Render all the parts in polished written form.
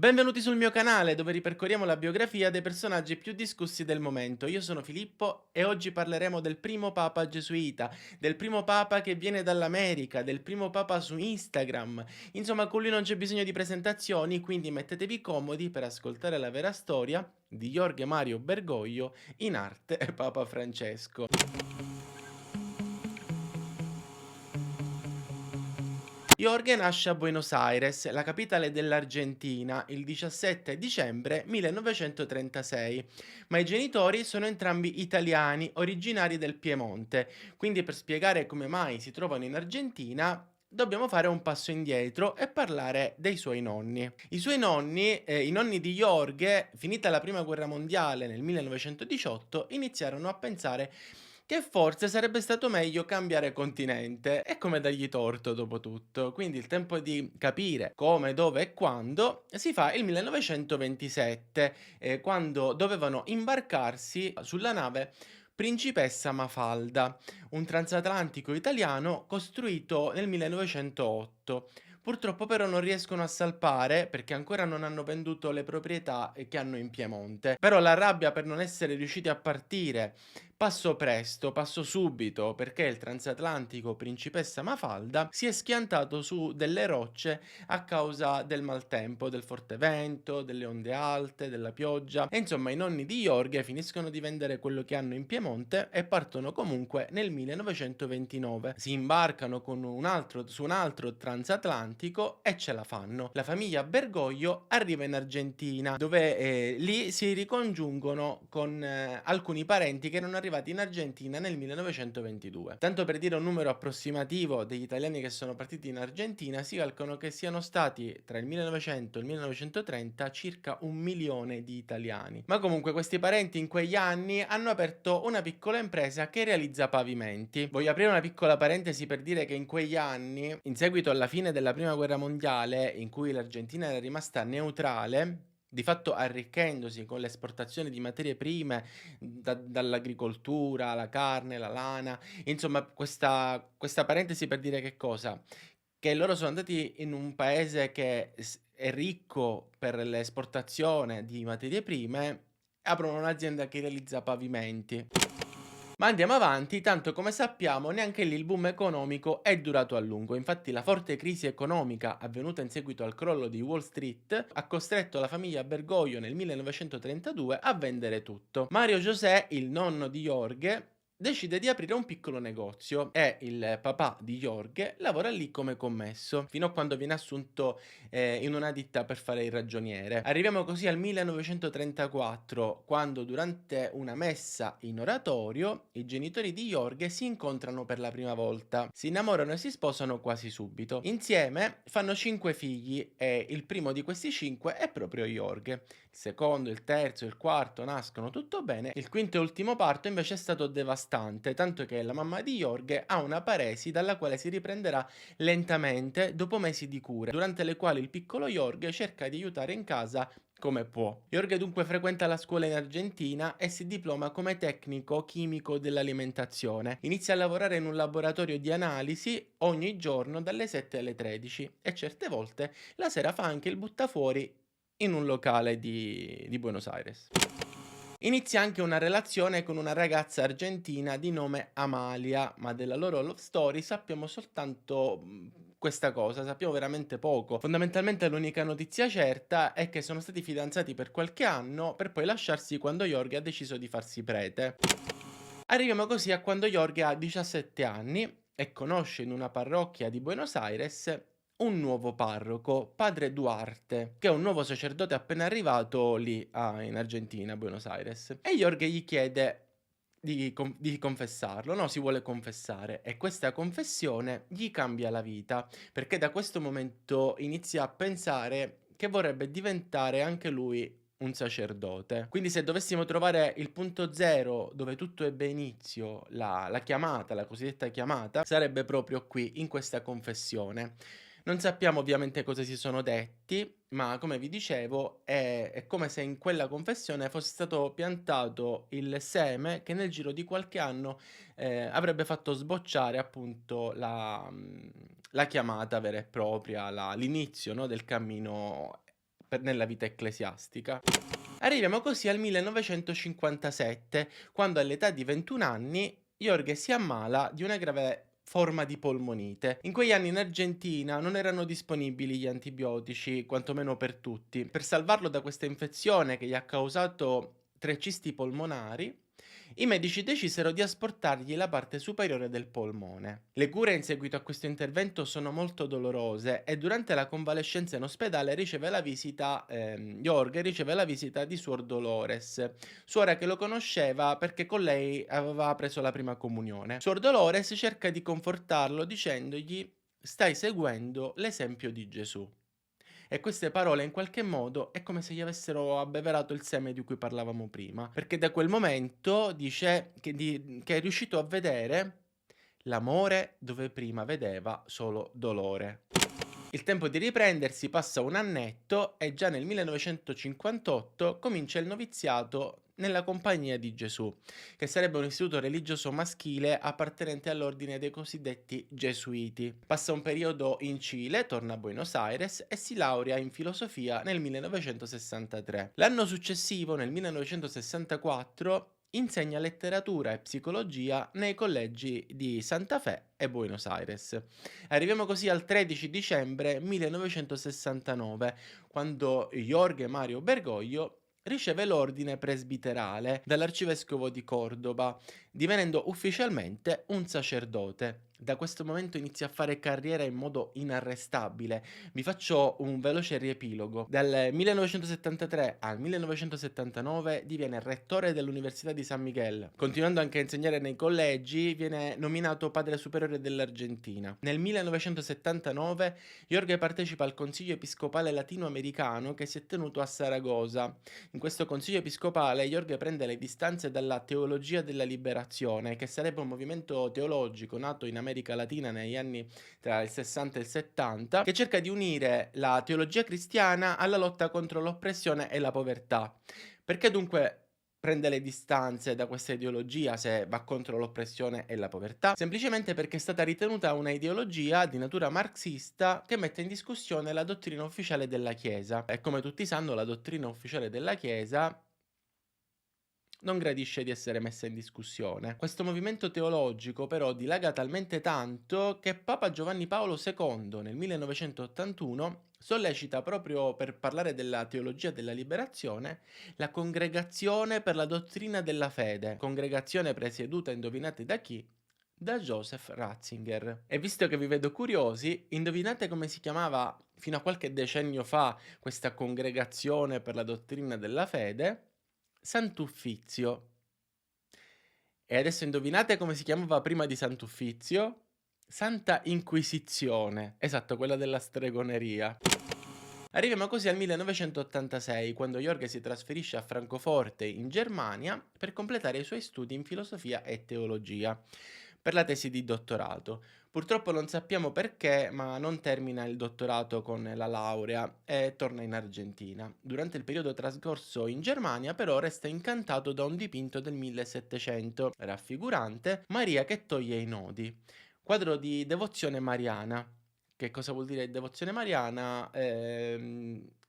Benvenuti sul mio canale dove ripercorriamo la biografia dei personaggi più discussi del momento. Io sono Filippo e oggi parleremo del primo papa gesuita, del primo papa che viene dall'America, del primo papa su Instagram. Insomma, con lui non c'è bisogno di presentazioni, quindi mettetevi comodi per ascoltare la vera storia di Jorge Mario Bergoglio, in arte Papa Francesco. Jorge nasce a Buenos Aires, la capitale dell'Argentina, il 17 dicembre 1936, ma i genitori sono entrambi italiani, originari del Piemonte, quindi per spiegare come mai si trovano in Argentina dobbiamo fare un passo indietro e parlare dei suoi nonni. I suoi nonni, i nonni di Jorge, finita la prima guerra mondiale nel 1918, iniziarono a pensare che forse sarebbe stato meglio cambiare continente. È come dargli torto dopo tutto. Quindi il tempo di capire come, dove e quando si fa il 1927, quando dovevano imbarcarsi sulla nave Principessa Mafalda, un transatlantico italiano costruito nel 1908. Purtroppo però non riescono a salpare perché ancora non hanno venduto le proprietà che hanno in Piemonte. Però la rabbia per non essere riusciti a partire passò presto, passò subito, perché il transatlantico Principessa Mafalda si è schiantato su delle rocce a causa del maltempo, del forte vento, delle onde alte, della pioggia. E insomma, i nonni di Jorge finiscono di vendere quello che hanno in Piemonte e partono comunque nel 1929. Si imbarcano su un altro transatlantico e ce la fanno. La famiglia Bergoglio arriva in Argentina, dove lì si ricongiungono con alcuni parenti che erano arrivati in Argentina nel 1922. Tanto per dire un numero approssimativo degli italiani che sono partiti in Argentina, si calcolano che siano stati tra il 1900 e il 1930 circa 1 milione di italiani. Ma comunque questi parenti in quegli anni hanno aperto una piccola impresa che realizza pavimenti. Voglio aprire una piccola parentesi per dire che in quegli anni, in seguito alla fine della prima guerra mondiale, in cui l'Argentina era rimasta neutrale, di fatto arricchendosi con l'esportazione di materie prime dall'agricoltura, la carne, la lana, insomma questa parentesi per dire che cosa? Che loro sono andati in un paese che è ricco per l'esportazione di materie prime, aprono un'azienda che realizza pavimenti. Ma andiamo avanti, tanto come sappiamo neanche lì il boom economico è durato a lungo. Infatti la forte crisi economica avvenuta in seguito al crollo di Wall Street ha costretto la famiglia Bergoglio nel 1932 a vendere tutto. Mario José, il nonno di Jorge, decide di aprire un piccolo negozio e il papà di Jorge lavora lì come commesso, fino a quando viene assunto in una ditta per fare il ragioniere. Arriviamo così al 1934, quando durante una messa in oratorio i genitori di Jorge si incontrano per la prima volta, si innamorano e si sposano quasi subito. Insieme fanno 5 figli e il primo di questi 5 è proprio Jorge. Il secondo, il terzo, il quarto nascono tutto bene, il quinto e ultimo parto invece è stato devastante, tanto che la mamma di Jorge ha una paresi dalla quale si riprenderà lentamente dopo mesi di cure, durante le quali il piccolo Jorge cerca di aiutare in casa come può. Jorge dunque frequenta la scuola in Argentina e si diploma come tecnico chimico dell'alimentazione. Inizia a lavorare in un laboratorio di analisi ogni giorno dalle 7 alle 13 e certe volte la sera fa anche il buttafuori in un locale di Buenos Aires. Inizia anche una relazione con una ragazza argentina di nome Amalia, ma della loro love story sappiamo soltanto questa cosa, sappiamo veramente poco. Fondamentalmente l'unica notizia certa è che sono stati fidanzati per qualche anno per poi lasciarsi quando Jorge ha deciso di farsi prete. Arriviamo così a quando Jorge ha 17 anni e conosce in una parrocchia di Buenos Aires un nuovo parroco, padre Duarte, che è un nuovo sacerdote appena arrivato lì in Argentina, a Buenos Aires. E Jorge gli chiede di confessarlo, no, si vuole confessare e questa confessione gli cambia la vita, perché da questo momento inizia a pensare che vorrebbe diventare anche lui un sacerdote. Quindi se dovessimo trovare il punto zero dove tutto ebbe inizio, la chiamata, la cosiddetta chiamata, sarebbe proprio qui, in questa confessione. Non sappiamo ovviamente cosa si sono detti, ma come vi dicevo è come se in quella confessione fosse stato piantato il seme che nel giro di qualche anno avrebbe fatto sbocciare appunto la chiamata vera e propria, l'inizio, no, del cammino nella vita ecclesiastica. Arriviamo così al 1957, quando all'età di 21 anni Jorge si ammala di una grave forma di polmonite. In quegli anni in Argentina non erano disponibili gli antibiotici, quantomeno per tutti. Per salvarlo da questa infezione che gli ha causato 3 cisti polmonari, i medici decisero di asportargli la parte superiore del polmone. Le cure in seguito a questo intervento sono molto dolorose e durante la convalescenza in ospedale Jorge riceve la visita di Suor Dolores, suora che lo conosceva perché con lei aveva preso la prima comunione. Suor Dolores cerca di confortarlo dicendogli: "Stai seguendo l'esempio di Gesù". E queste parole in qualche modo è come se gli avessero abbeverato il seme di cui parlavamo prima, perché da quel momento dice che è riuscito a vedere l'amore dove prima vedeva solo dolore. Il tempo di riprendersi passa un annetto e già nel 1958 comincia il noviziato nella Compagnia di Gesù, che sarebbe un istituto religioso maschile appartenente all'ordine dei cosiddetti Gesuiti. Passa un periodo in Cile, torna a Buenos Aires e si laurea in filosofia nel 1963. L'anno successivo, nel 1964, insegna letteratura e psicologia nei collegi di Santa Fe e Buenos Aires. Arriviamo così al 13 dicembre 1969, quando Jorge Mario Bergoglio riceve l'ordine presbiterale dall'arcivescovo di Cordova, divenendo ufficialmente un sacerdote. Da questo momento inizia a fare carriera in modo inarrestabile. Vi faccio un veloce riepilogo. Dal 1973 al 1979 diviene rettore dell'Università di San Miguel. Continuando anche a insegnare nei collegi, viene nominato padre superiore dell'Argentina. Nel 1979 Jorge partecipa al Consiglio Episcopale Latinoamericano che si è tenuto a Saragossa. In questo Consiglio Episcopale Jorge prende le distanze dalla teologia della liberazione, che sarebbe un movimento teologico nato in America Latina negli anni tra il 60 e il 70, che cerca di unire la teologia cristiana alla lotta contro l'oppressione e la povertà. Perché dunque prende le distanze da questa ideologia se va contro l'oppressione e la povertà? Semplicemente perché è stata ritenuta una ideologia di natura marxista che mette in discussione la dottrina ufficiale della Chiesa. E come tutti sanno, la dottrina ufficiale della Chiesa non gradisce di essere messa in discussione. Questo movimento teologico però dilaga talmente tanto che Papa Giovanni Paolo II nel 1981 sollecita, proprio per parlare della teologia della liberazione, la Congregazione per la dottrina della fede, congregazione presieduta, indovinate da chi? Da Joseph Ratzinger. E visto che vi vedo curiosi, indovinate come si chiamava fino a qualche decennio fa questa congregazione per la dottrina della fede? Sant'Uffizio. E adesso indovinate come si chiamava prima di Sant'Uffizio? Santa Inquisizione. Esatto, quella della stregoneria. Arriviamo così al 1986, quando Jorge si trasferisce a Francoforte, in Germania, per completare i suoi studi in filosofia e teologia, per la tesi di dottorato. Purtroppo non sappiamo perché, ma non termina il dottorato con la laurea e torna in Argentina. Durante il periodo trascorso in Germania, però, resta incantato da un dipinto del 1700, raffigurante Maria che toglie i nodi, quadro di devozione mariana. Che cosa vuol dire devozione mariana?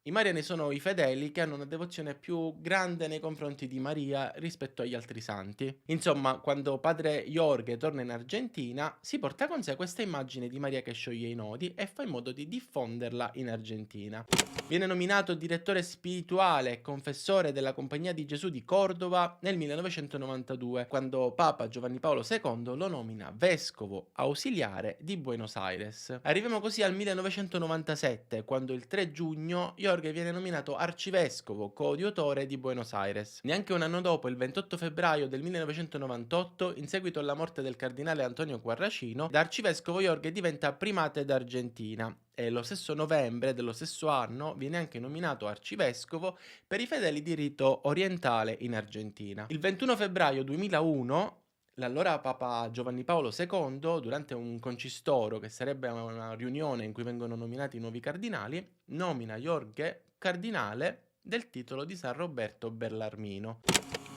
I mariani sono i fedeli che hanno una devozione più grande nei confronti di Maria rispetto agli altri santi. Insomma, quando padre Jorge torna in Argentina, si porta con sé questa immagine di Maria che scioglie i nodi e fa in modo di diffonderla in Argentina. Viene nominato direttore spirituale e confessore della Compagnia di Gesù di Cordova nel 1992, quando Papa Giovanni Paolo II lo nomina vescovo ausiliare di Buenos Aires. Arriviamo così al 1997, quando il 3 giugno Jorge viene nominato arcivescovo coadiutore di Buenos Aires. Neanche un anno dopo, il 28 febbraio del 1998, in seguito alla morte del cardinale Antonio Quarracino, da arcivescovo Jorge diventa primate d'Argentina e lo stesso novembre dello stesso anno viene anche nominato arcivescovo per i fedeli di rito orientale in Argentina. Il 21 febbraio 2001 l'allora Papa Giovanni Paolo II, durante un concistoro che sarebbe una riunione in cui vengono nominati i nuovi cardinali, nomina Jorge cardinale del titolo di San Roberto Bellarmino.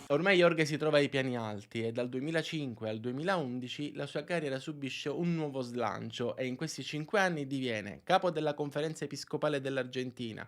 Ormai Jorge si trova ai piani alti e dal 2005 al 2011 la sua carriera subisce un nuovo slancio e in questi 5 anni diviene capo della Conferenza Episcopale dell'Argentina,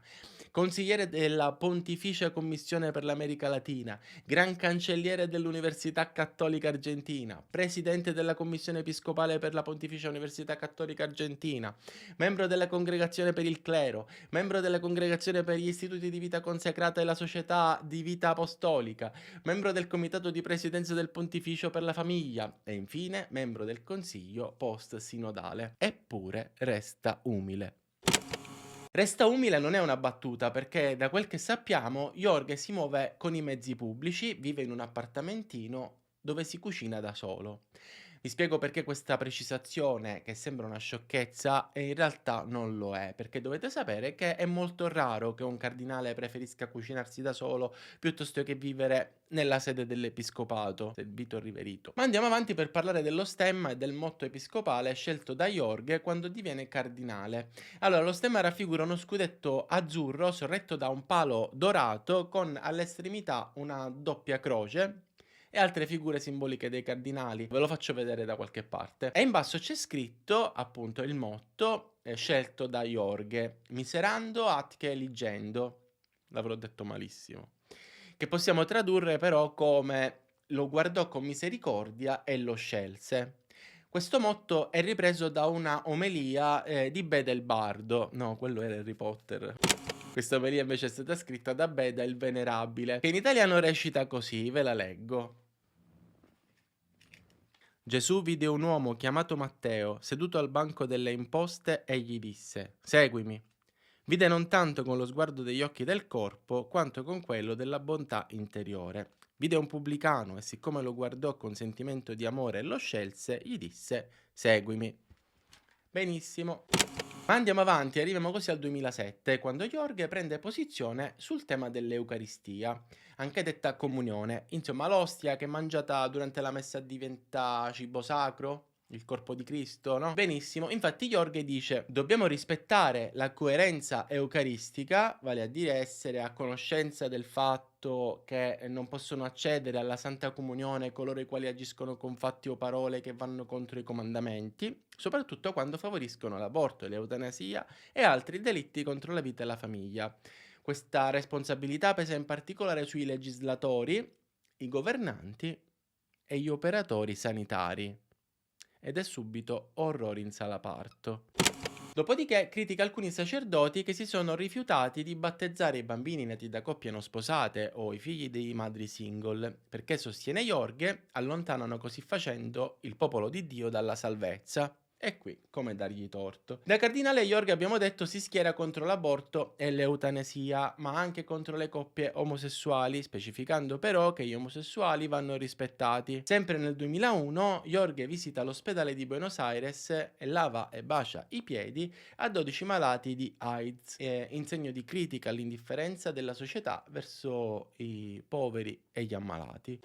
consigliere della Pontificia Commissione per l'America Latina, gran cancelliere dell'Università Cattolica Argentina, presidente della Commissione Episcopale per la Pontificia Università Cattolica Argentina, membro della Congregazione per il Clero, membro della Congregazione per gli Istituti di Vita Consacrata e la Società di Vita Apostolica, membro del Comitato di Presidenza del Pontificio per la Famiglia e infine membro del Consiglio post-sinodale. Eppure resta umile. Resta umile non è una battuta perché da quel che sappiamo Jorge si muove con i mezzi pubblici, vive in un appartamentino dove si cucina da solo. Vi spiego perché questa precisazione, che sembra una sciocchezza, in realtà non lo è, perché dovete sapere che è molto raro che un cardinale preferisca cucinarsi da solo piuttosto che vivere nella sede dell'episcopato, del Vito Riverito. Ma andiamo avanti per parlare dello stemma e del motto episcopale scelto da Jorge quando diviene cardinale. Allora, lo stemma raffigura uno scudetto azzurro sorretto da un palo dorato con all'estremità una doppia croce e altre figure simboliche dei cardinali. Ve lo faccio vedere da qualche parte. E in basso c'è scritto appunto il motto scelto da Jorge: Miserando atque eligendo. L'avrò detto malissimo. Che possiamo tradurre però come lo guardò con misericordia e lo scelse. Questo motto è ripreso da una omelia di Beda il Bardo. No, quello era Harry Potter. Questa omelia invece è stata scritta da Beda il Venerabile, che in italiano recita così, ve la leggo. Gesù vide un uomo chiamato Matteo seduto al banco delle imposte e gli disse: Seguimi. Vide non tanto con lo sguardo degli occhi del corpo, quanto con quello della bontà interiore. Vide un pubblicano e siccome lo guardò con sentimento di amore e lo scelse, gli disse: Seguimi. Benissimo. Ma andiamo avanti, arriviamo così al 2007, quando Jorge prende posizione sul tema dell'Eucaristia, anche detta comunione, insomma l'ostia che mangiata durante la messa diventa cibo sacro, il corpo di Cristo, no? Benissimo, infatti Jorge dice, dobbiamo rispettare la coerenza eucaristica, vale a dire essere a conoscenza del fatto che non possono accedere alla Santa Comunione coloro i quali agiscono con fatti o parole che vanno contro i comandamenti, soprattutto quando favoriscono l'aborto, l'eutanasia e altri delitti contro la vita e la famiglia. Questa responsabilità pesa in particolare sui legislatori, i governanti e gli operatori sanitari. Ed è subito orrore in sala parto. Dopodiché critica alcuni sacerdoti che si sono rifiutati di battezzare i bambini nati da coppie non sposate o i figli di madri single, perché, sostiene Jorge, allontanano così facendo il popolo di Dio dalla salvezza. E qui, come dargli torto. Da cardinale Jorge, abbiamo detto, si schiera contro l'aborto e l'eutanasia, ma anche contro le coppie omosessuali, specificando però che gli omosessuali vanno rispettati. Sempre nel 2001, Jorge visita l'ospedale di Buenos Aires e lava e bacia i piedi a 12 malati di AIDS, in segno di critica all'indifferenza della società verso i poveri e gli ammalati.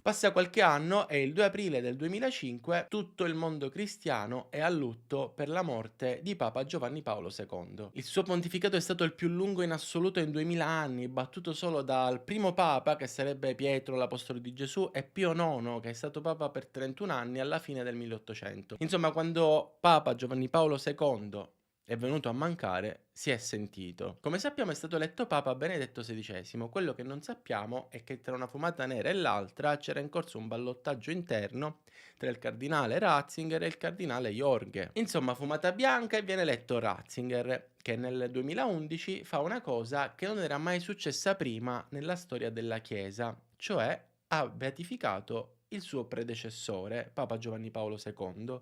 Passa qualche anno e il 2 aprile del 2005 tutto il mondo cristiano è a lutto per la morte di Papa Giovanni Paolo II. Il suo pontificato è stato il più lungo in assoluto in 2000 anni, battuto solo dal primo Papa, che sarebbe Pietro, l'apostolo di Gesù, e Pio IX, che è stato Papa per 31 anni alla fine del 1800. Insomma, quando Papa Giovanni Paolo II è venuto a mancare, si è sentito. Come sappiamo è stato eletto Papa Benedetto XVI, quello che non sappiamo è che tra una fumata nera e l'altra c'era in corso un ballottaggio interno tra il cardinale Ratzinger e il cardinale Jorge. Insomma, fumata bianca e viene eletto Ratzinger, che nel 2011 fa una cosa che non era mai successa prima nella storia della Chiesa, cioè ha beatificato il suo predecessore, Papa Giovanni Paolo II.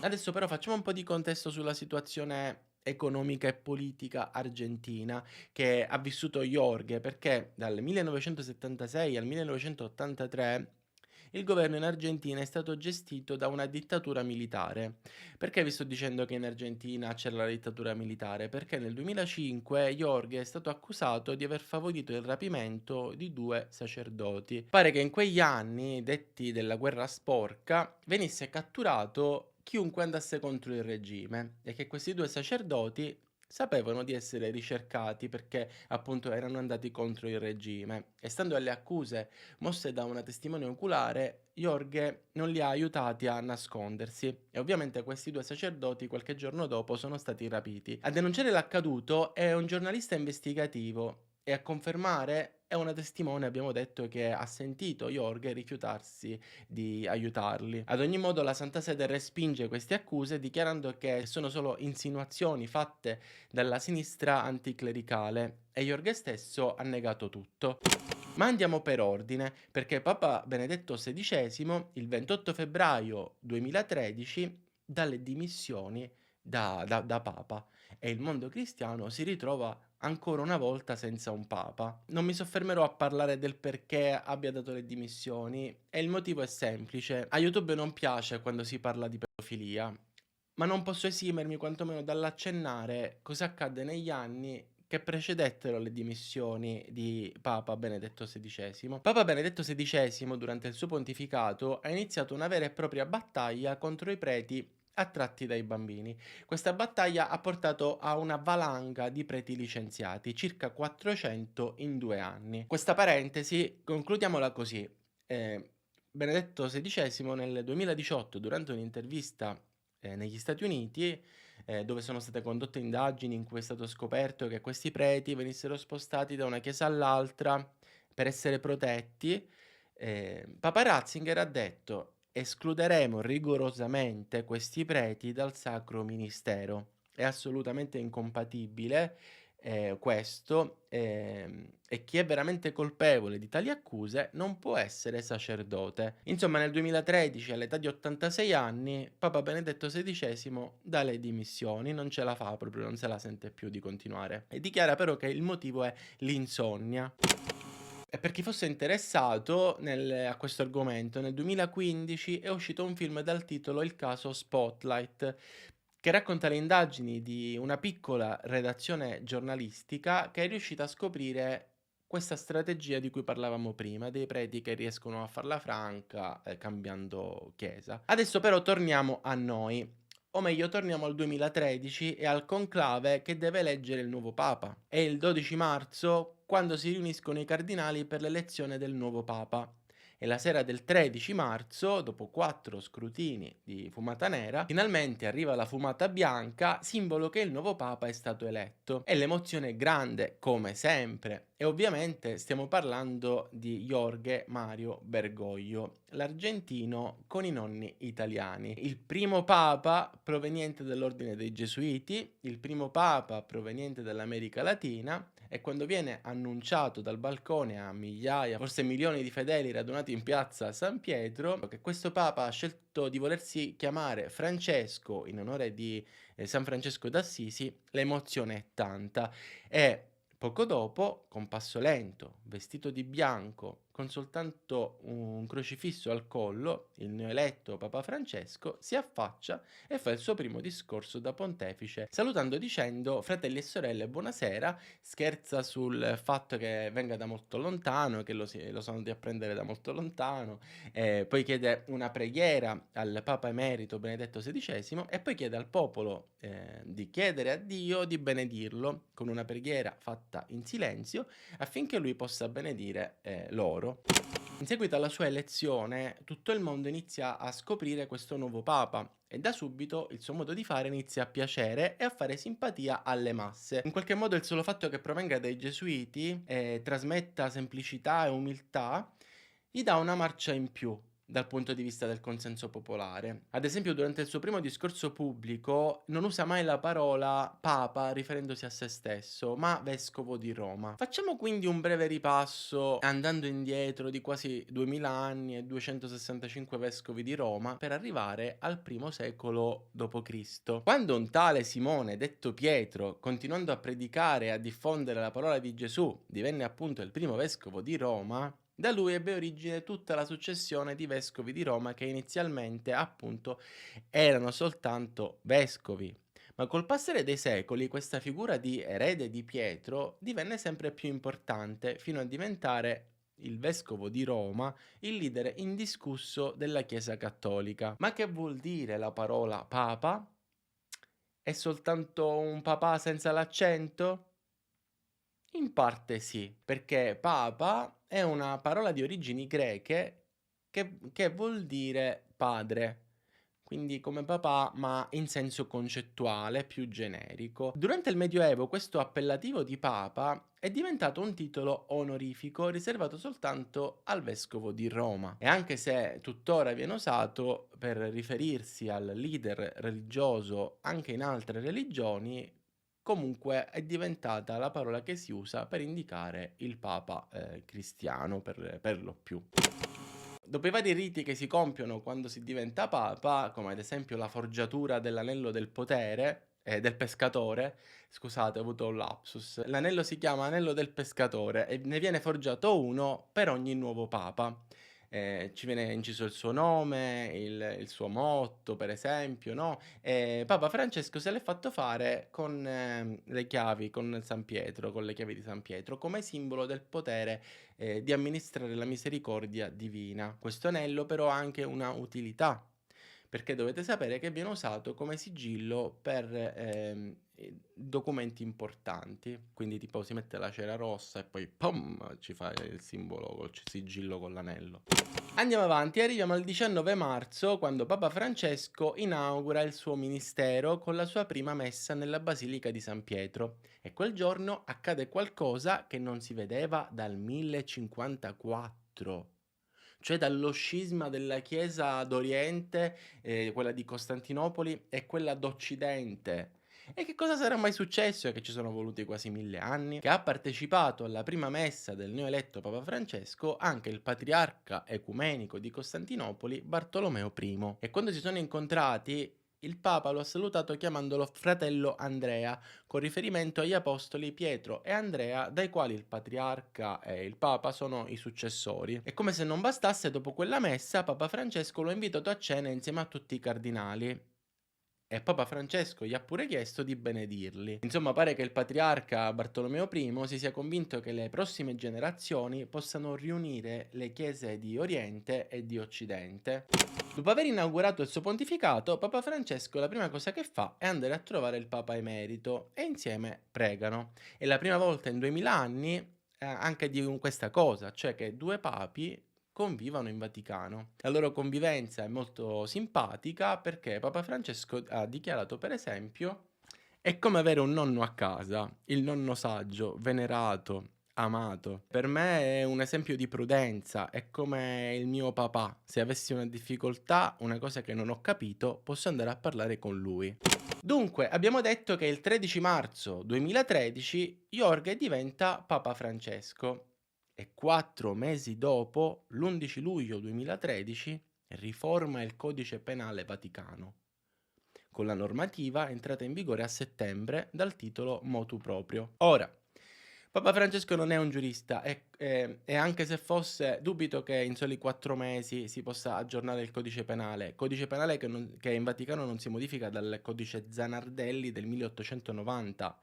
Adesso però facciamo un po' di contesto sulla situazione economica e politica argentina che ha vissuto Jorge, perché dal 1976 al 1983 il governo in Argentina è stato gestito da una dittatura militare. Perché vi sto dicendo che in Argentina c'era la dittatura militare? Perché nel 2005 Jorge è stato accusato di aver favorito il rapimento di 2 sacerdoti. Pare che in quegli anni, detti della guerra sporca, venisse catturato chiunque andasse contro il regime e che questi 2 sacerdoti Sapevano di essere ricercati perché appunto erano andati contro il regime e stando alle accuse mosse da una testimone oculare, Jorge non li ha aiutati a nascondersi e ovviamente questi due sacerdoti qualche giorno dopo sono stati rapiti. A denunciare l'accaduto è un giornalista investigativo e a confermare è una testimone, abbiamo detto, che ha sentito Jorge rifiutarsi di aiutarli. Ad ogni modo la Santa Sede respinge queste accuse dichiarando che sono solo insinuazioni fatte dalla sinistra anticlericale e Jorge stesso ha negato tutto. Ma andiamo per ordine, perché Papa Benedetto XVI il 28 febbraio 2013 dà le dimissioni da Papa e il mondo cristiano si ritrova ancora una volta senza un Papa. Non mi soffermerò a parlare del perché abbia dato le dimissioni e il motivo è semplice. A YouTube non piace quando si parla di pedofilia, ma non posso esimermi quantomeno dall'accennare cosa accadde negli anni che precedettero le dimissioni di Papa Benedetto XVI. Papa Benedetto XVI, durante il suo pontificato, ha iniziato una vera e propria battaglia contro i preti attratti dai bambini. Questa battaglia ha portato a una valanga di preti licenziati, circa 400 in 2 anni. Questa parentesi, concludiamola così. Benedetto XVI nel 2018, durante un'intervista negli Stati Uniti, dove sono state condotte indagini in cui è stato scoperto che questi preti venissero spostati da una chiesa all'altra per essere protetti, Papa Ratzinger ha detto: "Escluderemo rigorosamente questi preti dal sacro ministero. È assolutamente incompatibile, questo, e chi è veramente colpevole di tali accuse non può essere sacerdote". Insomma, nel 2013, all'età di 86 anni, Papa Benedetto XVI dà le dimissioni, non ce la fa proprio, non se la sente più di continuare e dichiara però che il motivo è l'insonnia. E per chi fosse interessato a questo argomento, nel 2015 è uscito un film dal titolo Il caso Spotlight, che racconta le indagini di una piccola redazione giornalistica che è riuscita a scoprire questa strategia di cui parlavamo prima, dei preti che riescono a farla franca, cambiando chiesa. Adesso però torniamo a noi. O meglio, torniamo al 2013 e al conclave che deve eleggere il nuovo papa. È il 12 marzo quando si riuniscono i cardinali per l'elezione del nuovo papa. E la sera del 13 marzo, dopo 4 scrutini di fumata nera, finalmente arriva la fumata bianca, simbolo che il nuovo papa è stato eletto. E l'emozione è grande, come sempre. E ovviamente stiamo parlando di Jorge Mario Bergoglio, l'argentino con i nonni italiani. Il primo papa proveniente dall'ordine dei Gesuiti, il primo papa proveniente dall'America Latina, e quando viene annunciato dal balcone a migliaia, forse milioni di fedeli radunati in piazza San Pietro, che questo papa ha scelto di volersi chiamare Francesco in onore di San Francesco d'Assisi, l'emozione è tanta e poco dopo, con passo lento, vestito di bianco, con soltanto un crocifisso al collo, il neoeletto Papa Francesco si affaccia e fa il suo primo discorso da pontefice, salutando dicendo: "Fratelli e sorelle, buonasera", scherza sul fatto che venga da molto lontano, che lo sono andato a prendere da molto lontano, poi chiede una preghiera al Papa Emerito Benedetto XVI e poi chiede al popolo, di chiedere a Dio di benedirlo con una preghiera fatta in silenzio affinché lui possa benedire, loro. In seguito alla sua elezione, tutto il mondo inizia a scoprire questo nuovo papa e da subito il suo modo di fare inizia a piacere e a fare simpatia alle masse. In qualche modo il solo fatto che provenga dai gesuiti e trasmetta semplicità e umiltà gli dà una marcia in più dal punto di vista del consenso popolare. Ad esempio, durante il suo primo discorso pubblico non usa mai la parola papa riferendosi a se stesso, ma vescovo di Roma. Facciamo quindi un breve ripasso andando indietro di quasi 2000 anni e 265 vescovi di Roma per arrivare al primo secolo d.C. Quando un tale Simone, detto Pietro, continuando a predicare e a diffondere la parola di Gesù, divenne appunto il primo vescovo di Roma, da lui ebbe origine tutta la successione di vescovi di Roma che inizialmente, appunto, erano soltanto vescovi. Ma col passare dei secoli questa figura di erede di Pietro divenne sempre più importante fino a diventare il vescovo di Roma, il leader indiscusso della Chiesa cattolica. Ma che vuol dire la parola papa? È soltanto un papà senza l'accento? In parte sì, perché papa è una parola di origini greche che vuol dire padre, quindi come papà, ma in senso concettuale, più generico. Durante il Medioevo questo appellativo di papa è diventato un titolo onorifico riservato soltanto al vescovo di Roma e anche se tuttora viene usato per riferirsi al leader religioso anche in altre religioni, comunque è diventata la parola che si usa per indicare il papa, cristiano per lo più. Dopo i vari riti che si compiono quando si diventa papa, come ad esempio la forgiatura dell'anello del potere del pescatore, scusate ho avuto un lapsus, l'anello si chiama anello del pescatore e ne viene forgiato uno per ogni nuovo papa. Ci viene inciso il suo nome, il suo motto per esempio, no, Papa Francesco se l'è fatto fare con le chiavi, con San Pietro, con le chiavi di San Pietro, come simbolo del potere di amministrare la misericordia divina. Questo anello però ha anche una utilità, perché dovete sapere che viene usato come sigillo per documenti importanti. Quindi tipo si mette la cera rossa e poi pum, ci fa il simbolo col sigillo con l'anello. Andiamo avanti, arriviamo al 19 marzo, quando Papa Francesco inaugura il suo ministero con la sua prima messa nella Basilica di San Pietro. E quel giorno accade qualcosa che non si vedeva dal 1054, cioè dallo scisma della Chiesa d'Oriente, quella di Costantinopoli, e quella d'Occidente. E che cosa sarà mai successo? È che ci sono voluti quasi 1000 anni, che ha partecipato alla prima messa del neoeletto Papa Francesco anche il patriarca ecumenico di Costantinopoli Bartolomeo I. E quando si sono incontrati, il Papa lo ha salutato chiamandolo fratello Andrea, con riferimento agli apostoli Pietro e Andrea, dai quali il patriarca e il Papa sono i successori. E come se non bastasse, dopo quella messa, Papa Francesco lo ha invitato a cena insieme a tutti i cardinali. E Papa Francesco gli ha pure chiesto di benedirli. Insomma, pare che il patriarca Bartolomeo I si sia convinto che le prossime generazioni possano riunire le chiese di Oriente e di Occidente. Dopo aver inaugurato il suo pontificato, Papa Francesco la prima cosa che fa è andare a trovare il Papa emerito e insieme pregano. È la prima volta in 2000 anni anche di questa cosa, cioè che due papi convivano in Vaticano. La loro convivenza è molto simpatica perché Papa Francesco ha dichiarato, per esempio, è come avere un nonno a casa, il nonno saggio, venerato, amato. Per me è un esempio di prudenza, è come il mio papà. Se avessi una difficoltà, una cosa che non ho capito, posso andare a parlare con lui. Dunque, abbiamo detto che il 13 marzo 2013 Jorge diventa Papa Francesco e 4 mesi dopo, l'11 luglio 2013, riforma il codice penale vaticano, con la normativa entrata in vigore a settembre dal titolo motu proprio. Ora, Papa Francesco non è un giurista e anche se fosse, dubito che in soli 4 mesi si possa aggiornare il codice penale che in Vaticano non si modifica dal codice Zanardelli del 1890.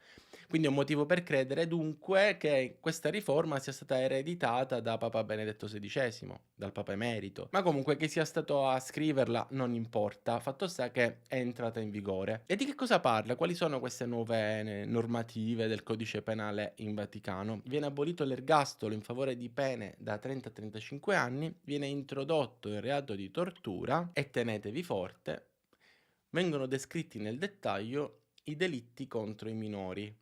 Quindi è un motivo per credere dunque che questa riforma sia stata ereditata da Papa Benedetto XVI, dal Papa Emerito. Ma comunque che sia stato a scriverla non importa, fatto sta che è entrata in vigore. E di che cosa parla? Quali sono queste nuove normative del codice penale in Vaticano? Viene abolito l'ergastolo in favore di pene da 30 a 35 anni, viene introdotto il reato di tortura e tenetevi forte, vengono descritti nel dettaglio i delitti contro i minori.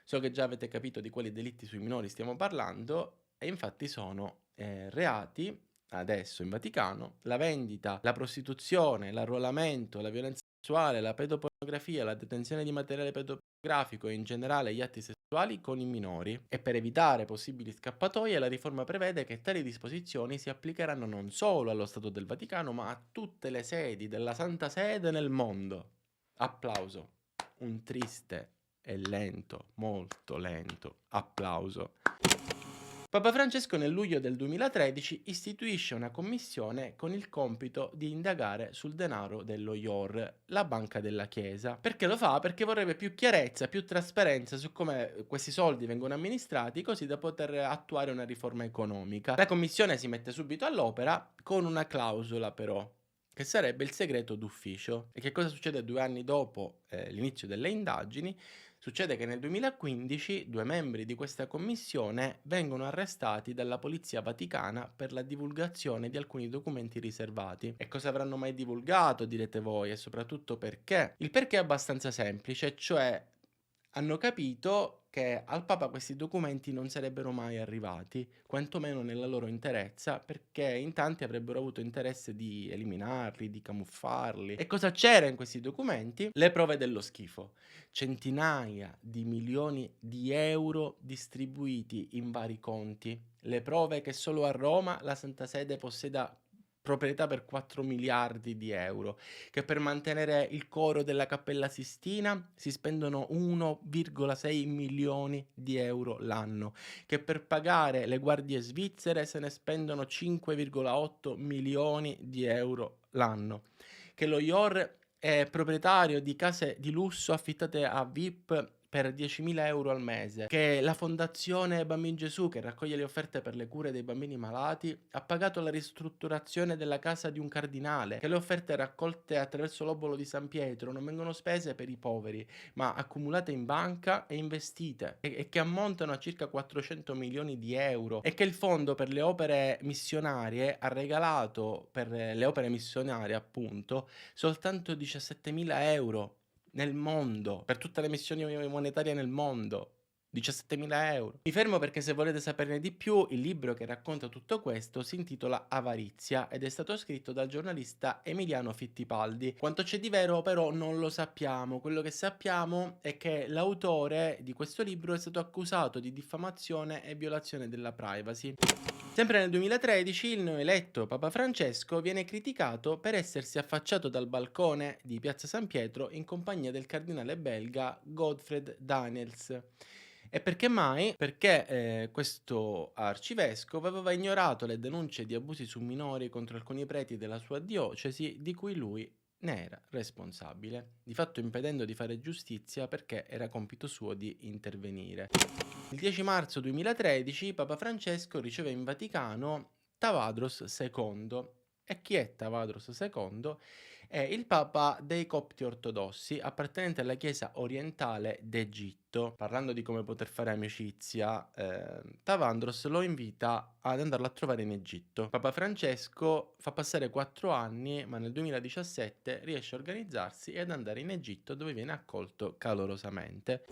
So che già avete capito di quali delitti sui minori stiamo parlando e infatti sono reati, adesso in Vaticano, la vendita, la prostituzione, l'arruolamento, la violenza sessuale, la pedopornografia, la detenzione di materiale pedopornografico e in generale gli atti sessuali con i minori. E per evitare possibili scappatoie la riforma prevede che tali disposizioni si applicheranno non solo allo Stato del Vaticano ma a tutte le sedi della Santa Sede nel mondo. Applauso. Un triste e lento, molto lento applauso. Papa Francesco nel luglio del 2013 istituisce una commissione con il compito di indagare sul denaro dello IOR, la banca della Chiesa. Perché lo fa? Perché vorrebbe più chiarezza, più trasparenza su come questi soldi vengono amministrati, così da poter attuare una riforma economica. La commissione si mette subito all'opera con una clausola però, che sarebbe il segreto d'ufficio. E che cosa succede 2 anni dopo, l'inizio delle indagini? Succede che nel 2015 2 membri di questa commissione vengono arrestati dalla polizia vaticana per la divulgazione di alcuni documenti riservati. E cosa avranno mai divulgato, direte voi, e soprattutto perché? Il perché è abbastanza semplice, cioè hanno capito che al Papa questi documenti non sarebbero mai arrivati, quantomeno nella loro interezza, perché in tanti avrebbero avuto interesse di eliminarli, di camuffarli. E cosa c'era in questi documenti? Le prove dello schifo. Centinaia di milioni di euro distribuiti in vari conti. Le prove che solo a Roma la Santa Sede possieda proprietà per 4 miliardi di euro, che per mantenere il coro della Cappella Sistina si spendono 1,6 milioni di euro l'anno, che per pagare le guardie svizzere se ne spendono 5,8 milioni di euro l'anno, che lo IOR è proprietario di case di lusso affittate a VIP per 10.000 euro al mese, che la Fondazione Bambin Gesù, che raccoglie le offerte per le cure dei bambini malati, ha pagato la ristrutturazione della casa di un cardinale, che le offerte raccolte attraverso l'obolo di San Pietro non vengono spese per i poveri, ma accumulate in banca e investite, e che ammontano a circa 400 milioni di euro, e che il fondo per le opere missionarie ha regalato per le opere missionarie, appunto, soltanto 17.000 euro nel mondo, per tutte le missioni monetarie nel mondo. 17.000 euro. Mi fermo perché se volete saperne di più, il libro che racconta tutto questo si intitola Avarizia ed è stato scritto dal giornalista Emiliano Fittipaldi. Quanto c'è di vero però non lo sappiamo. Quello che sappiamo è che l'autore di questo libro è stato accusato di diffamazione e violazione della privacy. Sempre nel 2013 il neoeletto Papa Francesco viene criticato per essersi affacciato dal balcone di Piazza San Pietro in compagnia del cardinale belga Godfred Daniels. E perché mai? Perché questo arcivescovo aveva ignorato le denunce di abusi su minori contro alcuni preti della sua diocesi di cui lui ne era responsabile, di fatto impedendo di fare giustizia perché era compito suo di intervenire. Il 10 marzo 2013 Papa Francesco riceve in Vaticano Tavadros II. E chi è Tavadros II? È il Papa dei Copti ortodossi, appartenente alla Chiesa orientale d'Egitto. Parlando di come poter fare amicizia, Tavandros lo invita ad andarlo a trovare in Egitto. Papa Francesco fa passare 4 anni, ma nel 2017 riesce a organizzarsi e ad andare in Egitto, dove viene accolto calorosamente.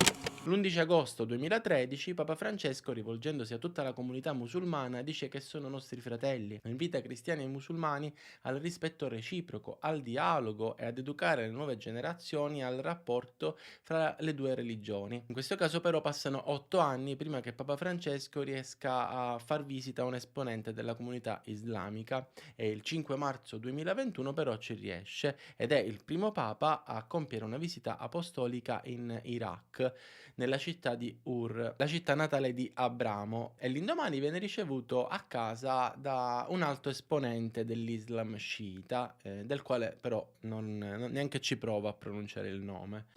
L'11 agosto 2013 Papa Francesco, rivolgendosi a tutta la comunità musulmana, dice che sono nostri fratelli, invita cristiani e musulmani al rispetto reciproco, al dialogo e ad educare le nuove generazioni al rapporto fra le due religioni. In questo caso però passano 8 anni prima che Papa Francesco riesca a far visita a un esponente della comunità islamica e il 5 marzo 2021 però ci riesce ed è il primo Papa a compiere una visita apostolica in Iraq, nella città di Ur, la città natale di Abramo, e l'indomani viene ricevuto a casa da un alto esponente dell'Islam sciita, del quale però neanche ci prova a pronunciare il nome.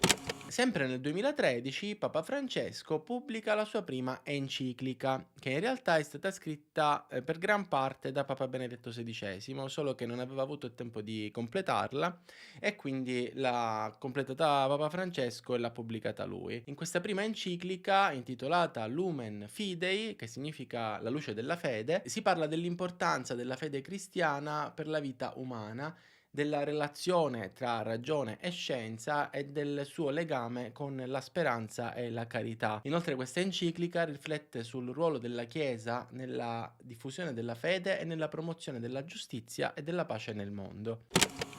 Sempre nel 2013 Papa Francesco pubblica la sua prima enciclica, che in realtà è stata scritta per gran parte da Papa Benedetto XVI, solo che non aveva avuto il tempo di completarla e quindi l'ha completata Papa Francesco e l'ha pubblicata lui. In questa prima enciclica, intitolata Lumen Fidei, che significa la luce della fede, si parla dell'importanza della fede cristiana per la vita umana, della relazione tra ragione e scienza e del suo legame con la speranza e la carità. Inoltre questa enciclica riflette sul ruolo della Chiesa nella diffusione della fede e nella promozione della giustizia e della pace nel mondo.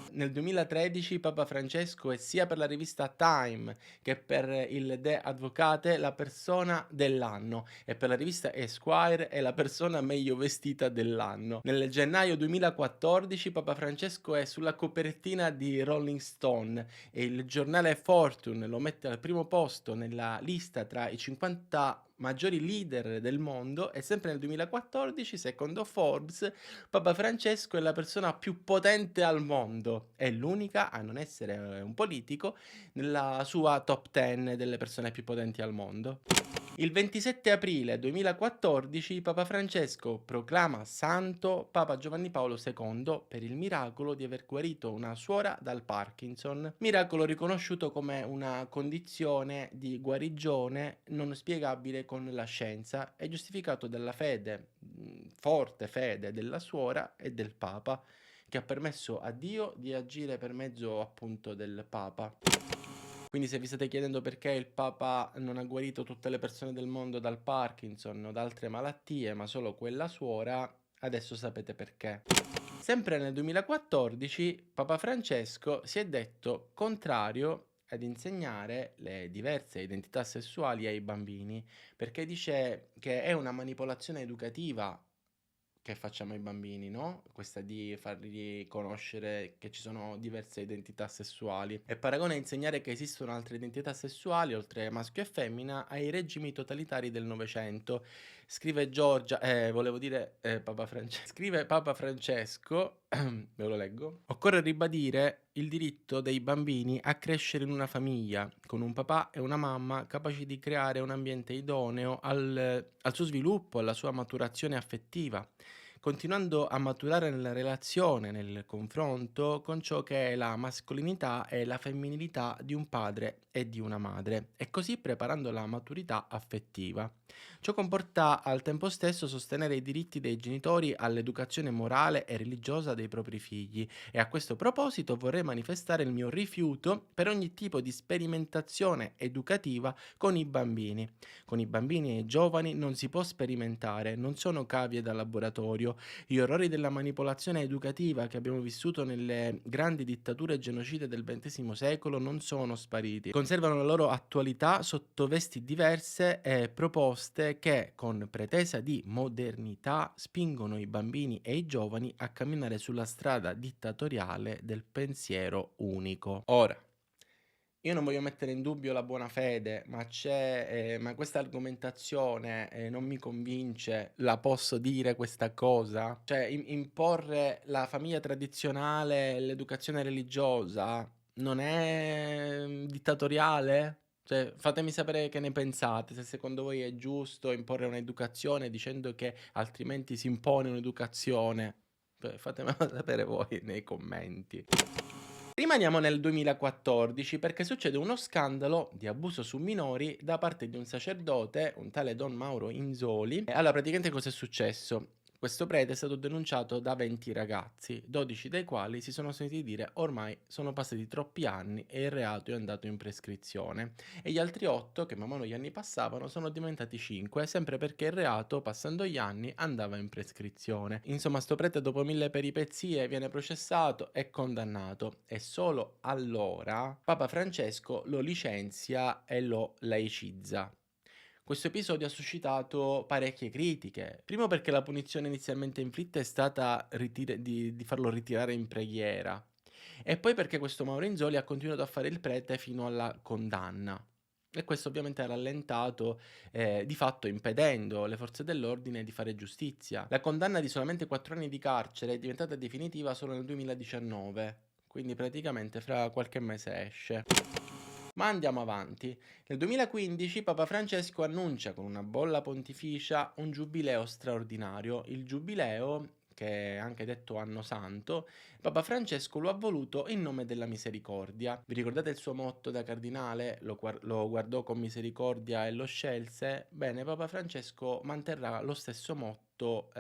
Nel 2013 Papa Francesco è sia per la rivista Time che per il The Advocate la persona dell'anno e per la rivista Esquire è la persona meglio vestita dell'anno. Nel gennaio 2014 Papa Francesco è sulla copertina di Rolling Stone e il giornale Fortune lo mette al primo posto nella lista tra i 50 maggiori leader del mondo, e sempre nel 2014, secondo Forbes, Papa Francesco è la persona più potente al mondo, è l'unica a non essere un politico nella sua top 10 delle persone più potenti al mondo. Il 27 aprile 2014 Papa Francesco proclama santo Papa Giovanni Paolo II per il miracolo di aver guarito una suora dal Parkinson, miracolo riconosciuto come una condizione di guarigione non spiegabile con la scienza e giustificato dalla fede, forte fede della suora e del Papa, che ha permesso a Dio di agire per mezzo appunto del Papa. Quindi se vi state chiedendo perché il Papa non ha guarito tutte le persone del mondo dal Parkinson o da altre malattie, ma solo quella suora, adesso sapete perché. Sempre nel 2014 Papa Francesco si è detto contrario ad insegnare le diverse identità sessuali ai bambini, perché dice che è una manipolazione educativa che facciamo ai bambini, no? Questa di fargli conoscere che ci sono diverse identità sessuali e paragona a insegnare che esistono altre identità sessuali oltre maschio e femmina ai regimi totalitari del Novecento. Scrive Giorgia, volevo dire Papa Francesco. Scrive Papa Francesco, ve lo leggo. Occorre ribadire il diritto dei bambini a crescere in una famiglia, con un papà e una mamma capaci di creare un ambiente idoneo al suo sviluppo, alla sua maturazione affettiva, continuando a maturare nella relazione, nel confronto con ciò che è la mascolinità e la femminilità di un padre e di una madre, e così preparando la maturità affettiva. Ciò comporta al tempo stesso sostenere i diritti dei genitori all'educazione morale e religiosa dei propri figli, e a questo proposito vorrei manifestare il mio rifiuto per ogni tipo di sperimentazione educativa con i bambini. Con i bambini e i giovani non si può sperimentare, non sono cavie da laboratorio. Gli orrori della manipolazione educativa che abbiamo vissuto nelle grandi dittature genocide del XX secolo non sono spariti. Conservano la loro attualità sotto vesti diverse e proposte che, con pretesa di modernità, spingono i bambini e i giovani a camminare sulla strada dittatoriale del pensiero unico. Ora, io non voglio mettere in dubbio la buona fede, ma questa argomentazione non mi convince. La posso dire questa cosa? Cioè, imporre la famiglia tradizionale, l'educazione religiosa, non è dittatoriale? Cioè, fatemi sapere che ne pensate, se secondo voi è giusto imporre un'educazione dicendo che altrimenti si impone un'educazione. Fatemelo sapere voi nei commenti. Rimaniamo nel 2014 perché succede uno scandalo di abuso su minori da parte di un sacerdote, un tale Don Mauro Inzoli. Allora, praticamente cosa è successo? Questo prete è stato denunciato da 20 ragazzi, 12 dei quali si sono sentiti dire ormai sono passati troppi anni e il reato è andato in prescrizione. E gli altri 8, che man mano gli anni passavano, sono diventati 5, sempre perché il reato, passando gli anni, andava in prescrizione. Insomma, sto prete dopo 1000 peripezie viene processato e condannato, e solo allora Papa Francesco lo licenzia e lo laicizza. Questo episodio ha suscitato parecchie critiche. Primo perché la punizione inizialmente inflitta è stata di farlo ritirare in preghiera. E poi perché questo Maurenzoli ha continuato a fare il prete fino alla condanna. E questo ovviamente ha rallentato, di fatto impedendo alle forze dell'ordine di fare giustizia. La condanna di solamente 4 anni di carcere è diventata definitiva solo nel 2019, quindi praticamente fra qualche mese esce. Ma andiamo avanti. Nel 2015 Papa Francesco annuncia con una bolla pontificia un giubileo straordinario. Il giubileo, che è anche detto Anno Santo, Papa Francesco lo ha voluto in nome della misericordia. Vi ricordate il suo motto da cardinale? Lo guardò con misericordia e lo scelse? Bene, Papa Francesco manterrà lo stesso motto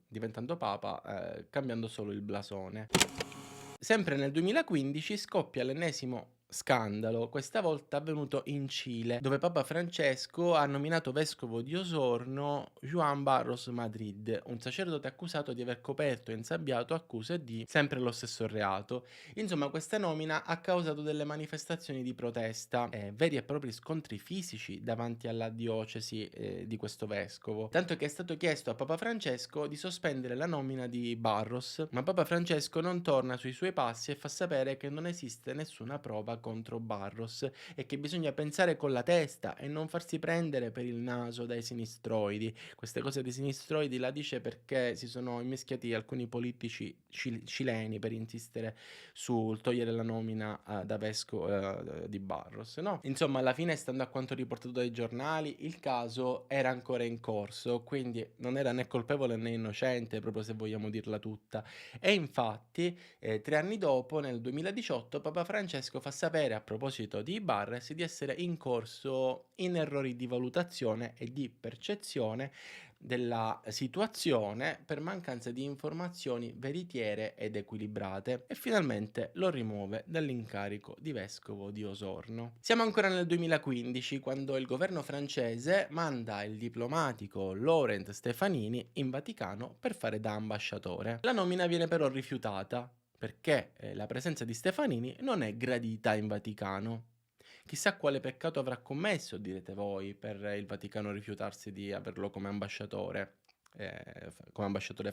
diventando Papa, cambiando solo il blasone. Sempre nel 2015 scoppia l'ennesimo scandalo, questa volta avvenuto in Cile, dove Papa Francesco ha nominato vescovo di Osorno Juan Barros Madrid, un sacerdote accusato di aver coperto e insabbiato accuse di sempre lo stesso reato. Insomma, questa nomina ha causato delle manifestazioni di protesta, veri e propri scontri fisici davanti alla diocesi di questo vescovo, tanto che è stato chiesto a Papa Francesco di sospendere la nomina di Barros, ma Papa Francesco non torna sui suoi passi e fa sapere che non esiste nessuna prova contro Barros e che bisogna pensare con la testa e non farsi prendere per il naso dai sinistroidi. Queste cose dei sinistroidi la dice perché si sono immischiati alcuni politici cileni per insistere sul togliere la nomina da vescovo di Barros, no? Insomma, alla fine, stando a quanto riportato dai giornali, il caso era ancora in corso, quindi non era né colpevole né innocente, proprio se vogliamo dirla tutta. E infatti, 3 anni dopo, nel 2018, Papa Francesco fa sapere, a proposito di Ibarres, di essere incorso in errori di valutazione e di percezione della situazione per mancanza di informazioni veritiere ed equilibrate, e finalmente lo rimuove dall'incarico di vescovo di Osorno. Siamo ancora nel 2015, quando il governo francese manda il diplomatico Laurent Stefanini in Vaticano per fare da ambasciatore. La nomina viene però rifiutata perché la presenza di Stefanini non è gradita in Vaticano. Chissà quale peccato avrà commesso, direte voi, per il Vaticano rifiutarsi di averlo come ambasciatore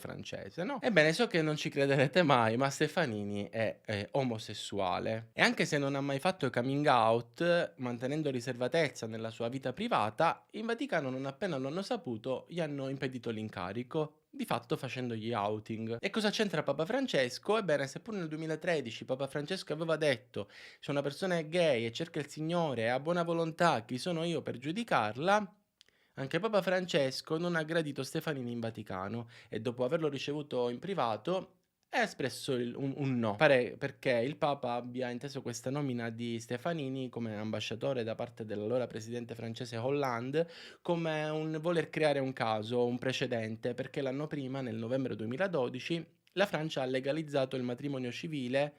francese, no? Ebbene, so che non ci crederete mai, ma Stefanini è omosessuale. E anche se non ha mai fatto coming out, mantenendo riservatezza nella sua vita privata, in Vaticano, non appena lo hanno saputo, gli hanno impedito l'incarico, di fatto facendogli outing. E cosa c'entra Papa Francesco? Ebbene, seppur nel 2013 Papa Francesco aveva detto: se una persona è gay e cerca il Signore e ha buona volontà, chi sono io per giudicarla? Anche Papa Francesco non ha gradito Stefanini in Vaticano e, dopo averlo ricevuto in privato, ha espresso un no. Pare perché il Papa abbia inteso questa nomina di Stefanini come ambasciatore da parte dell'allora presidente francese Hollande come un voler creare un caso, un precedente, perché l'anno prima, nel novembre 2012, la Francia ha legalizzato il matrimonio civile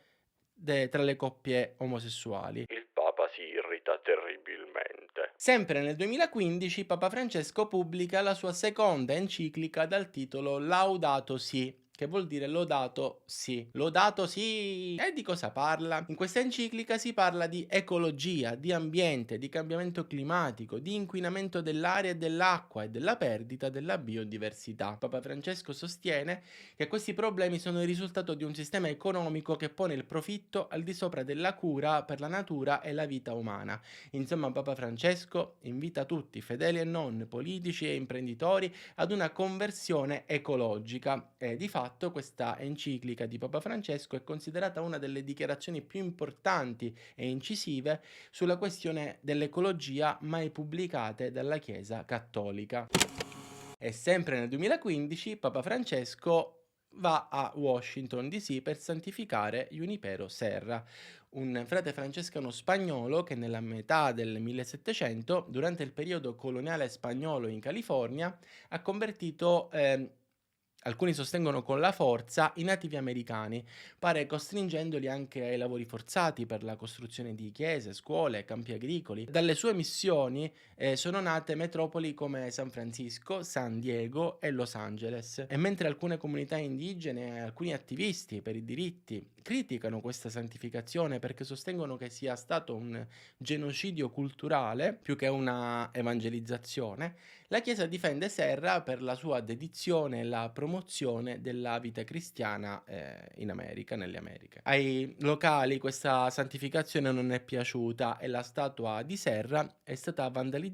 tra le coppie omosessuali. Il Papa si irrita terribilmente. Sempre nel 2015 Papa Francesco pubblica la sua seconda enciclica dal titolo Laudato Si, che vuol dire lodato sì. Lodato sì! E di cosa parla? In questa enciclica si parla di ecologia, di ambiente, di cambiamento climatico, di inquinamento dell'aria e dell'acqua e della perdita della biodiversità. Papa Francesco sostiene che questi problemi sono il risultato di un sistema economico che pone il profitto al di sopra della cura per la natura e la vita umana. Insomma, Papa Francesco invita tutti, fedeli e non, politici e imprenditori, ad una conversione ecologica, e di fatto questa enciclica di Papa Francesco è considerata una delle dichiarazioni più importanti e incisive sulla questione dell'ecologia mai pubblicate dalla Chiesa Cattolica. E sempre nel 2015 Papa Francesco va a Washington DC per santificare Junipero Serra, un frate francescano spagnolo che nella metà del 1700, durante il periodo coloniale spagnolo in California, ha convertito, alcuni sostengono con la forza, i nativi americani, pare costringendoli anche ai lavori forzati per la costruzione di chiese, scuole, campi agricoli. Dalle sue missioni sono nate metropoli come San Francisco, San Diego e Los Angeles. E mentre alcune comunità indigene e alcuni attivisti per i diritti criticano questa santificazione perché sostengono che sia stato un genocidio culturale più che una evangelizzazione, la Chiesa difende Serra per la sua dedizione e la promozione della vita cristiana in America, nelle Americhe. Ai locali questa santificazione non è piaciuta e la statua di Serra è stata vandalizzata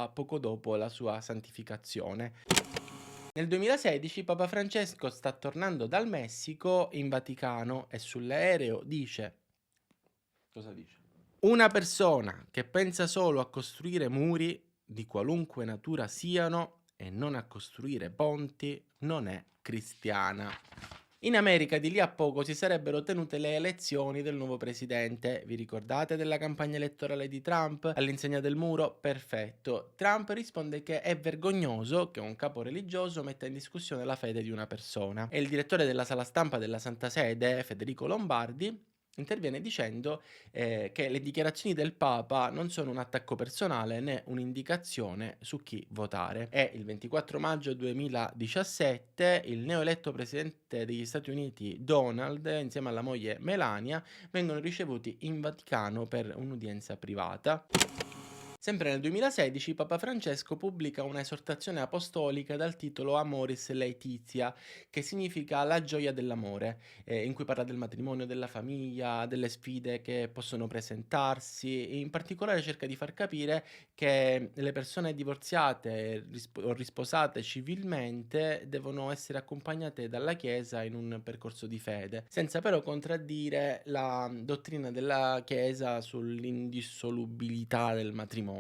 poco dopo la sua santificazione. Nel 2016 Papa Francesco sta tornando dal Messico in Vaticano e sull'aereo dice: cosa dice? Una persona che pensa solo a costruire muri, di qualunque natura siano, e non a costruire ponti, non è cristiana. In America di lì a poco si sarebbero tenute le elezioni del nuovo presidente. Vi ricordate della campagna elettorale di Trump all'insegna del muro? Perfetto. Trump risponde che è vergognoso che un capo religioso metta in discussione la fede di una persona. E il direttore della sala stampa della Santa Sede, Federico Lombardi, interviene dicendo che le dichiarazioni del Papa non sono un attacco personale né un'indicazione su chi votare. E il 24 maggio 2017 il neoeletto presidente degli Stati Uniti Donald, insieme alla moglie Melania, vengono ricevuti in Vaticano per un'udienza privata. Sempre nel 2016 Papa Francesco pubblica una esortazione apostolica dal titolo Amoris Laetitia, che significa la gioia dell'amore, in cui parla del matrimonio, della famiglia, delle sfide che possono presentarsi e in particolare cerca di far capire che le persone divorziate o risposate civilmente devono essere accompagnate dalla Chiesa in un percorso di fede, senza però contraddire la dottrina della Chiesa sull'indissolubilità del matrimonio.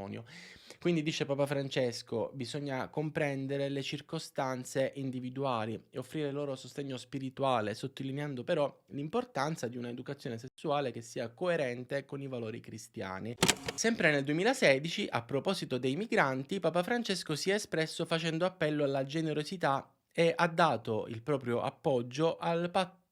Quindi dice Papa Francesco, bisogna comprendere le circostanze individuali e offrire loro sostegno spirituale, sottolineando però l'importanza di un'educazione sessuale che sia coerente con i valori cristiani. Sempre nel 2016, a proposito dei migranti, Papa Francesco si è espresso facendo appello alla generosità e ha dato il proprio appoggio al patto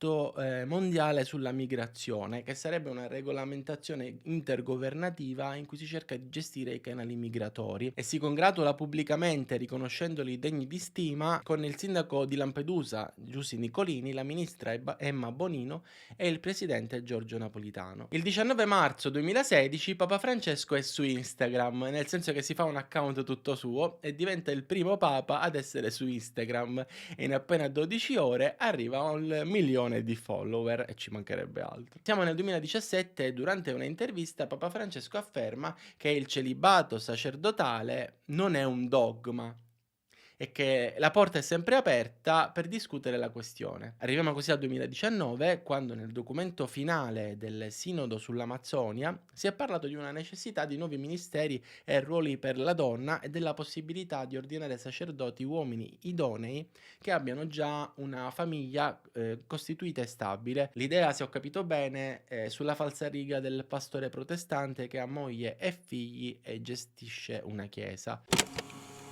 mondiale sulla migrazione, che sarebbe una regolamentazione intergovernativa in cui si cerca di gestire i canali migratori e si congratula pubblicamente riconoscendoli degni di stima con il sindaco di Lampedusa Giussi Nicolini, la ministra Emma Bonino e il presidente Giorgio Napolitano. Il 19 marzo 2016 Papa Francesco è su Instagram, nel senso che si fa un account tutto suo e diventa il primo papa ad essere su Instagram e in appena 12 ore arriva a 1 milione di follower e ci mancherebbe altro. Siamo nel 2017 e durante una intervista Papa Francesco afferma che il celibato sacerdotale non è un dogma e che la porta è sempre aperta per discutere la questione. Arriviamo così al 2019, quando nel documento finale del Sinodo sull'Amazzonia si è parlato di una necessità di nuovi ministeri e ruoli per la donna e della possibilità di ordinare sacerdoti uomini idonei che abbiano già una famiglia costituita e stabile. L'idea, se ho capito bene, è sulla falsariga del pastore protestante che ha moglie e figli e gestisce una chiesa.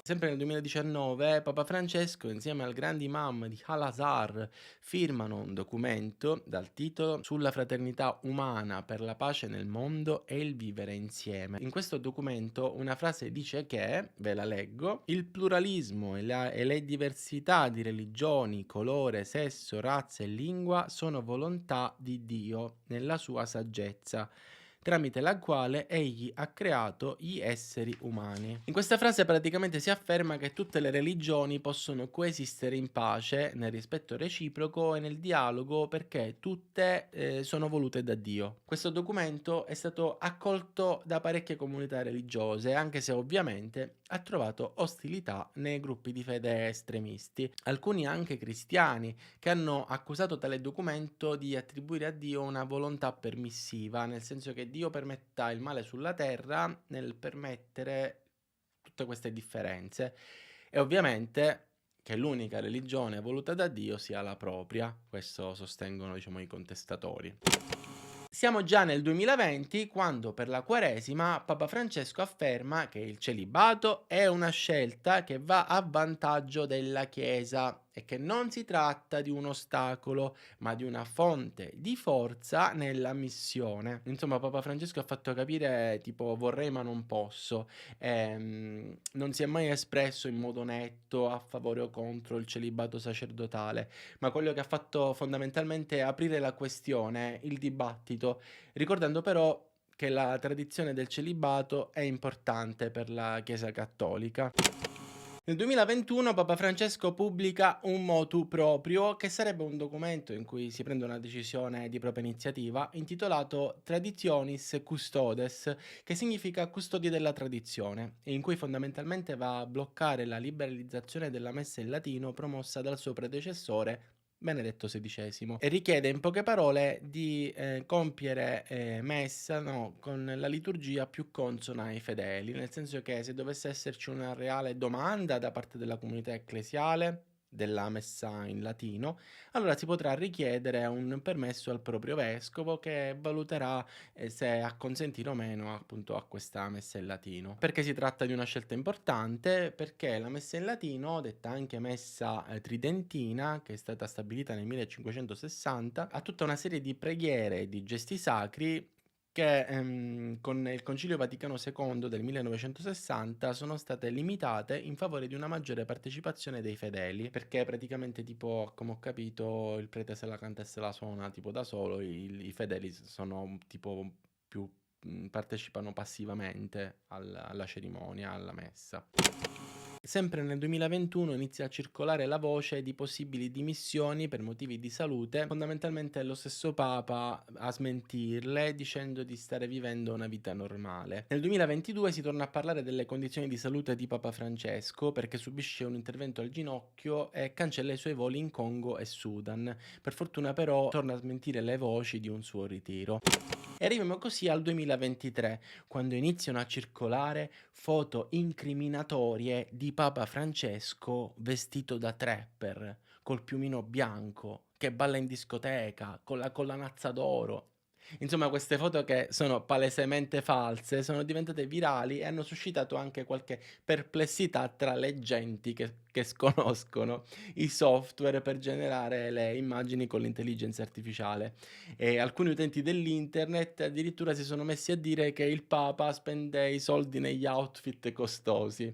Sempre nel 2019 Papa Francesco insieme al grande imam di Al-Azhar firmano un documento dal titolo Sulla fraternità umana per la pace nel mondo e il vivere insieme. In questo documento una frase dice che, ve la leggo, il pluralismo e le diversità di religioni, colore, sesso, razza e lingua sono volontà di Dio nella sua saggezza, tramite la quale egli ha creato gli esseri umani. In questa frase praticamente si afferma che tutte le religioni possono coesistere in pace, nel rispetto reciproco e nel dialogo perché tutte sono volute da Dio. Questo documento è stato accolto da parecchie comunità religiose, anche se ovviamente ha trovato ostilità nei gruppi di fede estremisti, alcuni anche cristiani, che hanno accusato tale documento di attribuire a Dio una volontà permissiva, nel senso che Dio permetta il male sulla terra nel permettere tutte queste differenze e ovviamente che l'unica religione voluta da Dio sia la propria, questo sostengono diciamo i contestatori. Siamo già nel 2020 quando per la Quaresima Papa Francesco afferma che il celibato è una scelta che va a vantaggio della Chiesa e che non si tratta di un ostacolo, ma di una fonte di forza nella missione. Insomma, Papa Francesco ha fatto capire tipo vorrei ma non posso. Non si è mai espresso in modo netto a favore o contro il celibato sacerdotale, ma quello che ha fatto fondamentalmente è aprire la questione, il dibattito, ricordando però che la tradizione del celibato è importante per la Chiesa cattolica. Nel 2021 Papa Francesco pubblica un motu proprio, che sarebbe un documento in cui si prende una decisione di propria iniziativa, intitolato Traditionis Custodes, che significa custodi della tradizione, e in cui fondamentalmente va a bloccare la liberalizzazione della messa in latino promossa dal suo predecessore Benedetto XVI e richiede in poche parole di compiere messa con la liturgia più consona ai fedeli, nel senso che se dovesse esserci una reale domanda da parte della comunità ecclesiale della messa in latino, allora si potrà richiedere un permesso al proprio vescovo che valuterà se acconsentire o meno appunto a questa messa in latino. Perché si tratta di una scelta importante? Perché la messa in latino, detta anche messa tridentina, che è stata stabilita nel 1560, ha tutta una serie di preghiere e di gesti sacri che con il Concilio Vaticano II del 1960 sono state limitate in favore di una maggiore partecipazione dei fedeli, perché praticamente tipo, come ho capito, il prete se la canta e se la suona tipo da solo, i fedeli sono tipo più partecipano passivamente alla cerimonia, alla messa. Sempre nel 2021 inizia a circolare la voce di possibili dimissioni per motivi di salute, fondamentalmente è lo stesso Papa a smentirle dicendo di stare vivendo una vita normale. Nel 2022 si torna a parlare delle condizioni di salute di Papa Francesco perché subisce un intervento al ginocchio e cancella i suoi voli in Congo e Sudan. Per fortuna però torna a smentire le voci di un suo ritiro. E arriviamo così al 2023, quando iniziano a circolare foto incriminatorie di Papa Francesco vestito da trapper, col piumino bianco, che balla in discoteca, con la collanazza d'oro. Insomma, queste foto che sono palesemente false sono diventate virali e hanno suscitato anche qualche perplessità tra le genti che sconoscono i software per generare le immagini con l'intelligenza artificiale. E alcuni utenti dell'internet addirittura si sono messi a dire che il Papa spende i soldi negli outfit costosi.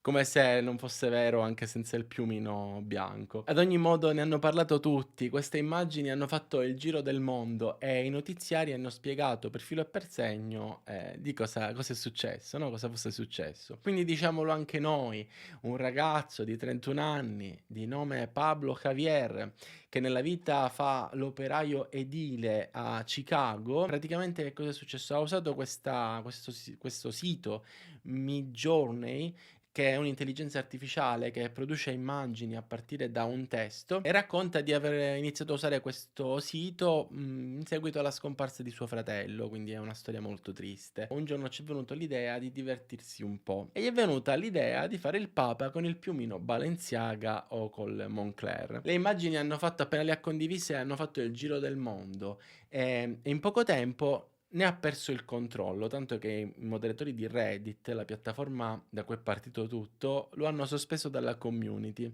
Come se non fosse vero anche senza il piumino bianco. Ad ogni modo ne hanno parlato tutti, queste immagini hanno fatto il giro del mondo e i notiziari hanno spiegato per filo e per segno di cosa è successo, no? Cosa fosse successo. Quindi diciamolo anche noi, un ragazzo di 31 anni di nome Pablo Javier che nella vita fa l'operaio edile a Chicago, praticamente che cosa è successo? Ha usato questo sito Midjourney che è un'intelligenza artificiale che produce immagini a partire da un testo e racconta di aver iniziato a usare questo sito in seguito alla scomparsa di suo fratello, quindi è una storia molto triste. Un giorno ci è venuto l'idea di divertirsi un po' e gli è venuta l'idea di fare il Papa con il piumino Balenciaga o col Moncler. Le immagini appena le ha condivise, hanno fatto il giro del mondo e in poco tempo ne ha perso il controllo, tanto che i moderatori di Reddit, la piattaforma da cui è partito tutto, lo hanno sospeso dalla community.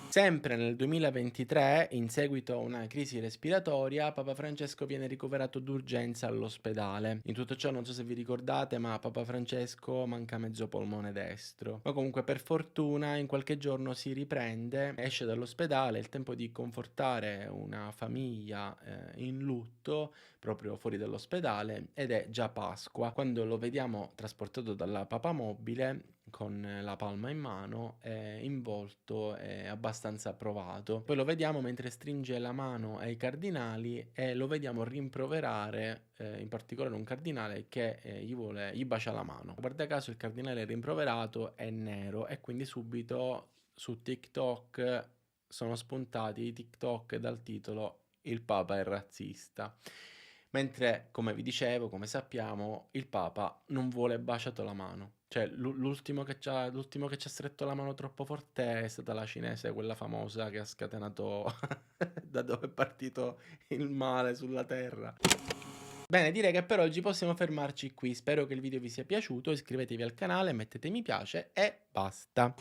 Sempre nel 2023, in seguito a una crisi respiratoria, Papa Francesco viene ricoverato d'urgenza all'ospedale. In tutto ciò non so se vi ricordate, ma a Papa Francesco manca mezzo polmone destro. Ma comunque per fortuna in qualche giorno si riprende, esce dall'ospedale, il tempo di confortare una famiglia in lutto proprio fuori dall'ospedale ed è già Pasqua, quando lo vediamo trasportato dalla papamobile con la palma in mano, in volto e abbastanza provato. Poi lo vediamo mentre stringe la mano ai cardinali e lo vediamo rimproverare, in particolare un cardinale che gli bacia la mano. Guarda caso il cardinale rimproverato è nero e quindi subito su TikTok sono spuntati i TikTok dal titolo "Il Papa è razzista". Mentre, come vi dicevo, come sappiamo, il Papa non vuole baciato la mano. Cioè, l'ultimo che ci ha stretto la mano troppo forte è stata la cinese, quella famosa che ha scatenato da dove è partito il male sulla terra. Bene, direi che per oggi possiamo fermarci qui. Spero che il video vi sia piaciuto, iscrivetevi al canale, mettete mi piace e basta.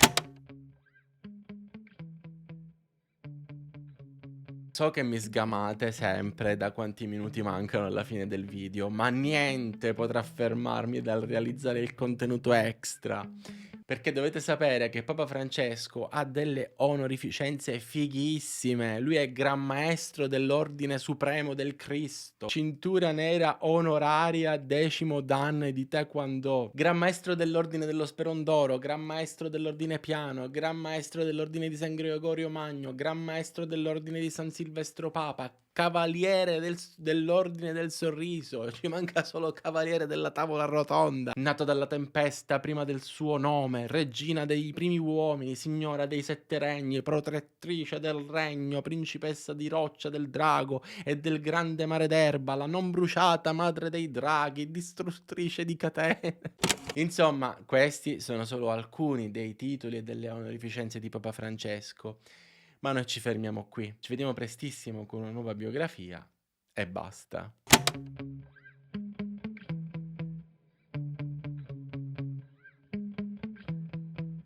So che mi sgamate sempre da quanti minuti mancano alla fine del video, ma niente potrà fermarmi dal realizzare il contenuto extra. Perché dovete sapere che Papa Francesco ha delle onorificenze fighissime. Lui è Gran Maestro dell'Ordine Supremo del Cristo, cintura nera onoraria 10° Dan di Taekwondo, Gran Maestro dell'Ordine dello Speron d'Oro, Gran Maestro dell'Ordine Piano, Gran Maestro dell'Ordine di San Gregorio Magno, Gran Maestro dell'Ordine di San Silvestro Papa, Cavaliere dell'Ordine del Sorriso, ci manca solo Cavaliere della Tavola Rotonda, nato dalla tempesta prima del suo nome, regina dei primi uomini, signora dei sette regni, protettrice del regno, principessa di Roccia del Drago e del grande mare d'Erba, la non bruciata madre dei draghi, distruttrice di catene. Insomma, questi sono solo alcuni dei titoli e delle onorificenze di Papa Francesco. Ma noi ci fermiamo qui. Ci vediamo prestissimo con una nuova biografia e basta.